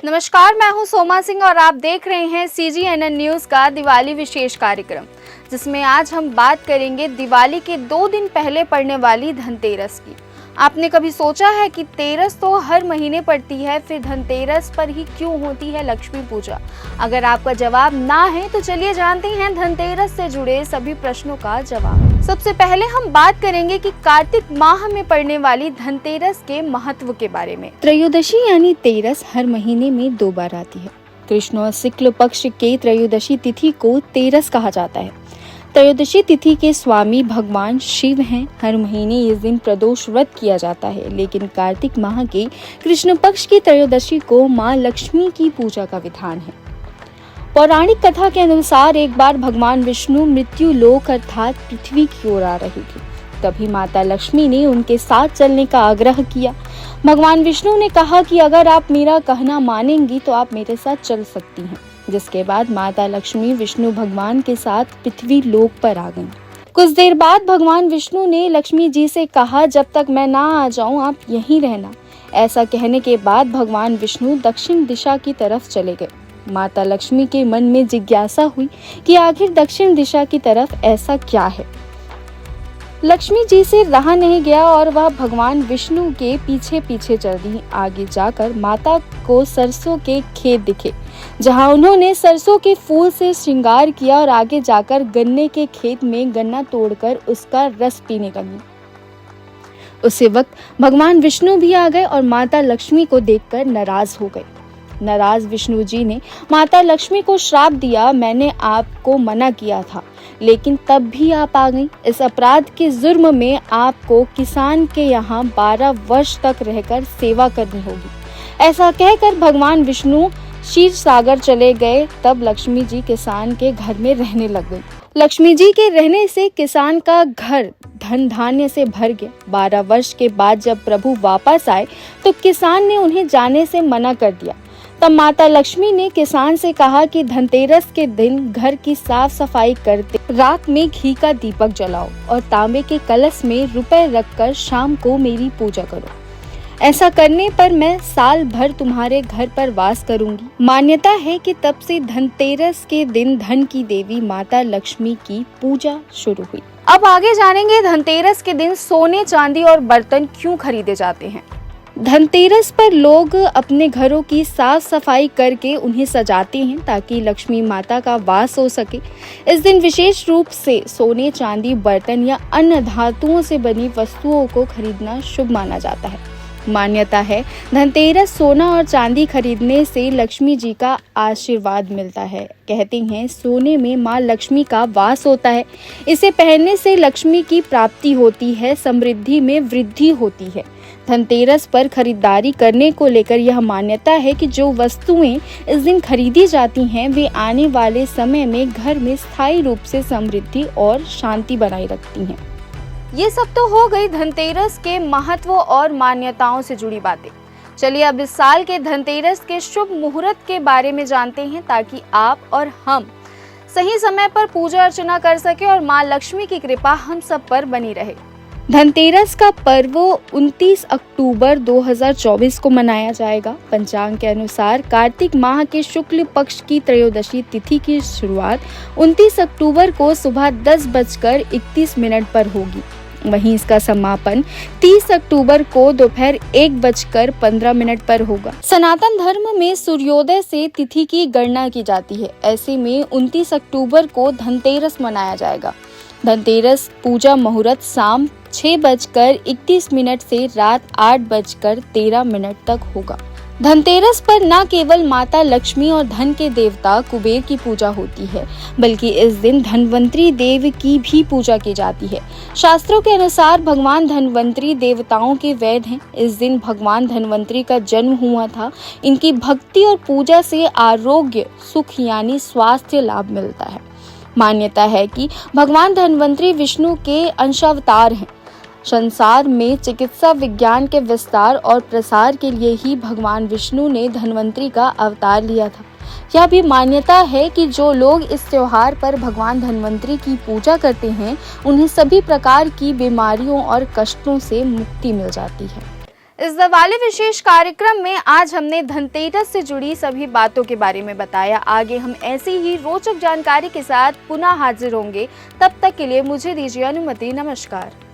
नमस्कार, मैं हूं सोमा सिंह और आप देख रहे हैं CGNN न्यूज़ का दिवाली विशेष कार्यक्रम, जिसमें आज हम बात करेंगे दिवाली के 2 दिन पहले पड़ने वाली धनतेरस की। आपने कभी सोचा है कि तेरस तो हर महीने पड़ती है, फिर धनतेरस पर ही क्यों होती है लक्ष्मी पूजा? अगर आपका जवाब ना है तो चलिए जानते हैं धनतेरस से जुड़े सभी प्रश्नों का जवाब। सबसे पहले हम बात करेंगे कि कार्तिक माह में पड़ने वाली धनतेरस के महत्व के बारे में। त्रयोदशी यानी तेरस हर महीने में 2 बार आती है। कृष्ण और शुक्ल पक्ष के त्रयोदशी तिथि को तेरस कहा जाता है। त्रयोदशी तिथि के स्वामी भगवान शिव हैं। हर महीने इस दिन प्रदोष व्रत किया जाता है, लेकिन कार्तिक माह के कृष्ण पक्ष की त्रयोदशी को मां लक्ष्मी की पूजा का विधान है। पौराणिक कथा के अनुसार एक बार भगवान विष्णु मृत्यु लोक अर्थात पृथ्वी की ओर आ रहे थे। तभी माता लक्ष्मी ने उनके साथ चलने का आग्रह किया। भगवान विष्णु ने कहा कि अगर आप मेरा कहना मानेंगी तो आप मेरे साथ चल सकती हैं। जिसके बाद माता लक्ष्मी विष्णु भगवान के साथ पृथ्वी लोक पर आ गईं। कुछ देर बाद भगवान विष्णु ने लक्ष्मी जी से कहा, जब तक मैं ना आ जाऊं आप यहीं रहना। ऐसा कहने के बाद भगवान विष्णु दक्षिण दिशा की तरफ चले गए। माता लक्ष्मी के मन में जिज्ञासा हुई कि आखिर दक्षिण दिशा की तरफ ऐसा क्या है। लक्ष्मी जी से रहा नहीं गया और वह भगवान विष्णु के पीछे पीछे चल दी। आगे जाकर माता को सरसों के खेत दिखे, जहां उन्होंने सरसों के फूल से श्रृंगार किया और आगे जाकर गन्ने के खेत में गन्ना तोड़कर उसका रस पीने लगी। उसी वक्त भगवान विष्णु भी आ गए और माता लक्ष्मी को देखकर नाराज हो गए। नाराज विष्णु जी ने माता लक्ष्मी को श्राप दिया, मैंने आपको मना किया था लेकिन तब भी आप आ गईं। इस अपराध के जुर्म में आपको किसान के यहाँ 12 वर्ष तक रहकर सेवा करनी होगी। ऐसा कहकर भगवान विष्णु क्षीर सागर चले गए। तब लक्ष्मी जी किसान के घर में रहने लग गई। लक्ष्मी जी के रहने से किसान का घर धन धान्य से भर गया। 12 वर्ष के बाद जब प्रभु वापस आए तो किसान ने उन्हें जाने से मना कर दिया। तब माता लक्ष्मी ने किसान से कहा कि धनतेरस के दिन घर की साफ सफाई करते रात में घी का दीपक जलाओ और तांबे के कलश में रुपए रखकर शाम को मेरी पूजा करो। ऐसा करने पर मैं साल भर तुम्हारे घर पर वास करूंगी। मान्यता है कि तब से धनतेरस के दिन धन की देवी माता लक्ष्मी की पूजा शुरू हुई। अब आगे जानेंगे धनतेरस के दिन सोने, चांदी और बर्तन क्यों खरीदे जाते हैं। धनतेरस पर लोग अपने घरों की साफ सफाई करके उन्हें सजाते हैं ताकि लक्ष्मी माता का वास हो सके। इस दिन विशेष रूप से सोने, चांदी, बर्तन या अन्य धातुओं से बनी वस्तुओं को खरीदना शुभ माना जाता है। मान्यता है धनतेरस सोना और चांदी खरीदने से लक्ष्मी जी का आशीर्वाद मिलता है। कहते हैं सोने में मां लक्ष्मी का वास होता है। इसे पहनने से लक्ष्मी की प्राप्ति होती है, समृद्धि में वृद्धि होती है। धनतेरस पर खरीदारी करने को लेकर यह मान्यता है कि जो वस्तुएं इस दिन खरीदी जाती हैं वे आने वाले समय में घर में स्थायी रूप से समृद्धि और शांति बनाए रखती हैं। ये सब तो हो गई धनतेरस के महत्व और मान्यताओं से जुड़ी बातें। चलिए अब इस साल के धनतेरस के शुभ मुहूर्त के बारे में जानते हैं ताकि आप और हम सही समय पर पूजा अर्चना कर सके और मां लक्ष्मी की कृपा हम सब पर बनी रहे। धनतेरस का पर्व 29 अक्टूबर 2024 को मनाया जाएगा। पंचांग के अनुसार कार्तिक माह के शुक्ल पक्ष की त्रयोदशी तिथि की शुरुआत 29 अक्टूबर को सुबह 10:31 पर होगी। वहीं इसका समापन 30 अक्टूबर को दोपहर 1:15 पर होगा। सनातन धर्म में सूर्योदय से तिथि की गणना की जाती है। ऐसे में 29 अक्टूबर को धनतेरस मनाया जाएगा। धनतेरस पूजा मुहूर्त शाम 6:31 से रात 8:13 तक होगा। धनतेरस पर न केवल माता लक्ष्मी और धन के देवता कुबेर की पूजा होती है, बल्कि इस दिन धनवंतरी देव की भी पूजा की जाती है। शास्त्रों के अनुसार भगवान धनवंतरी देवताओं के वैद्य हैं। इस दिन भगवान धनवंतरी का जन्म हुआ था। इनकी भक्ति और पूजा से आरोग्य, सुख यानी स्वास्थ्य लाभ मिलता है। मान्यता है कि भगवान धनवंतरी विष्णु के अंशावतार हैं। संसार में चिकित्सा विज्ञान के विस्तार और प्रसार के लिए ही भगवान विष्णु ने धनवंतरी का अवतार लिया था। यह भी मान्यता है कि जो लोग इस त्योहार पर भगवान धनवंतरी की पूजा करते हैं उन्हें सभी प्रकार की बीमारियों और कष्टों से मुक्ति मिल जाती है। इस दिवाली विशेष कार्यक्रम में आज हमने धनतेरस से जुड़ी सभी बातों के बारे में बताया। आगे हम ऐसी ही रोचक जानकारी के साथ पुनः हाजिर होंगे। तब तक के लिए मुझे दीजिए अनुमति। नमस्कार।